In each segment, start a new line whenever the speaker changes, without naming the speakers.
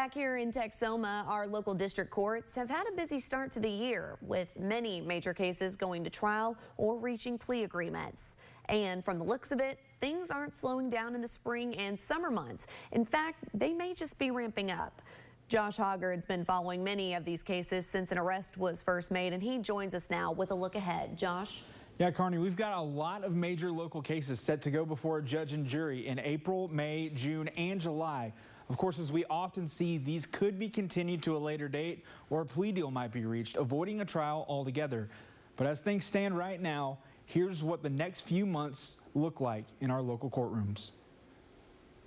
Back here in Texoma, our local district courts have had a busy start to the year, with many major cases going to trial or reaching plea agreements. And from the looks of it, things aren't slowing down in the spring and summer months. In fact, they may just be ramping up. Josh Hoggard's been following many of these cases since an arrest was first made, and he joins us now with a look ahead. Josh?
Yeah, Carney, we've got a lot of major local cases set to go before a judge and jury in April, May, June, and July. Of course, as we often see, these could be continued to a later date or a plea deal might be reached, avoiding a trial altogether. But as things stand right now, here's what the next few months look like in our local courtrooms.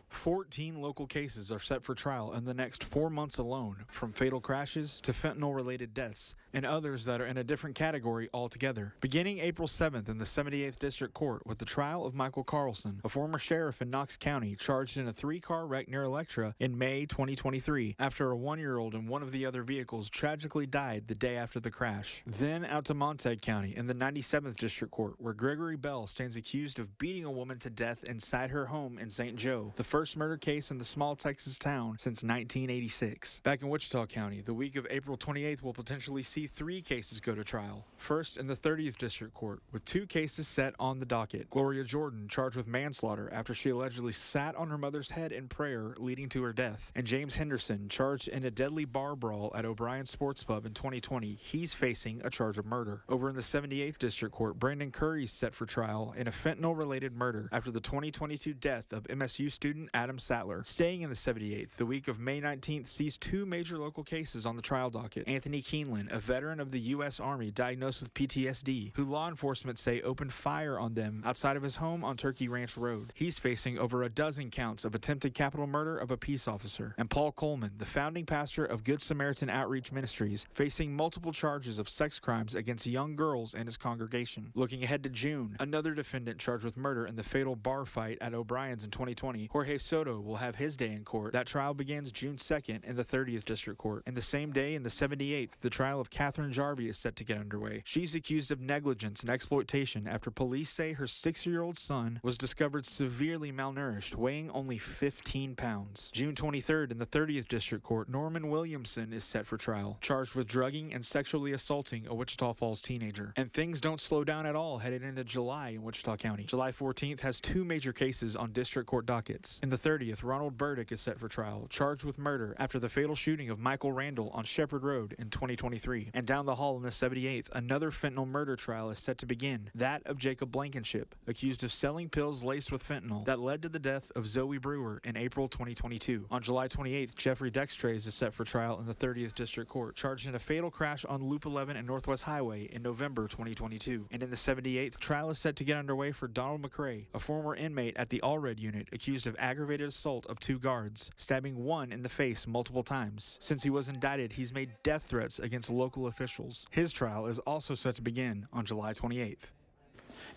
14 local cases are set for trial in the next 4 months alone, from fatal crashes to fentanyl-related deaths, and others that are in a different category altogether. Beginning April 7th in the 78th District Court with the trial of Michael Carlson, a former sheriff in Knox County charged in a 3-car wreck near Electra in May 2023 after a 1-year-old in one of the other vehicles tragically died the day after the crash. Then out to Montague County in the 97th District Court, where Gregory Bell stands accused of beating a woman to death inside her home in St. Joe, the first murder case in the small Texas town since 1986. Back in Wichita County, the week of April 28th will potentially see 3 cases go to trial. First in the 30th District Court, with 2 cases set on the docket. Gloria Jordan charged with manslaughter after she allegedly sat on her mother's head in prayer, leading to her death. And James Henderson, charged in a deadly bar brawl at O'Brien Sports Pub in 2020. He's facing a charge of murder. Over in the 78th District Court, Brandon Curry's set for trial in a fentanyl-related murder after the 2022 death of MSU student Adam Sattler. Staying in the 78th, the week of May 19th sees 2 major local cases on the trial docket. Anthony Keeneland, a veteran of the U.S. Army diagnosed with PTSD, who law enforcement say opened fire on them outside of his home on Turkey Ranch Road. He's facing over a dozen counts of attempted capital murder of a peace officer. And Paul Coleman, the founding pastor of Good Samaritan Outreach Ministries, facing multiple charges of sex crimes against young girls in his congregation. Looking ahead to June, another defendant charged with murder in the fatal bar fight at O'Brien's in 2020, Jorge Soto, will have his day in court. That trial begins June 2nd in the 30th District Court. And the same day in the 78th, the trial of Catherine Jarvie is set to get underway. She's accused of negligence and exploitation after police say her 6-year-old son was discovered severely malnourished, weighing only 15 pounds. June 23rd in the 30th District Court, Norman Williamson is set for trial, charged with drugging and sexually assaulting a Wichita Falls teenager. And things don't slow down at all headed into July in Wichita County. July 14th has 2 major cases on district court dockets. In the 30th, Ronald Burdick is set for trial, charged with murder after the fatal shooting of Michael Randall on Shepherd Road in 2023. And down the hall in the 78th, another fentanyl murder trial is set to begin, that of Jacob Blankenship, accused of selling pills laced with fentanyl that led to the death of Zoe Brewer in April 2022. On July 28th, Jeffrey Dextrays is set for trial in the 30th District Court, charged in a fatal crash on Loop 11 and Northwest Highway in November 2022. And in the 78th, trial is set to get underway for Donald McCrae, a former inmate at the Allred unit, accused of aggravated assault of 2 guards, stabbing one in the face multiple times. Since he was indicted, he's made death threats against local officials. His trial is also set to begin on July 28th.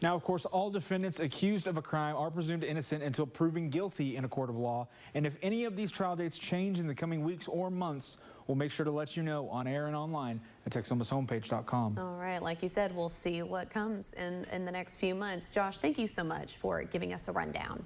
Now, of course, all defendants accused of a crime are presumed innocent until proven guilty in a court of law. And if any of these trial dates change in the coming weeks or months, we'll make sure to let you know on air and online at Texomashomepage.com.
All right, like you said, we'll see what comes in the next few months. Josh, thank you so much for giving us a rundown.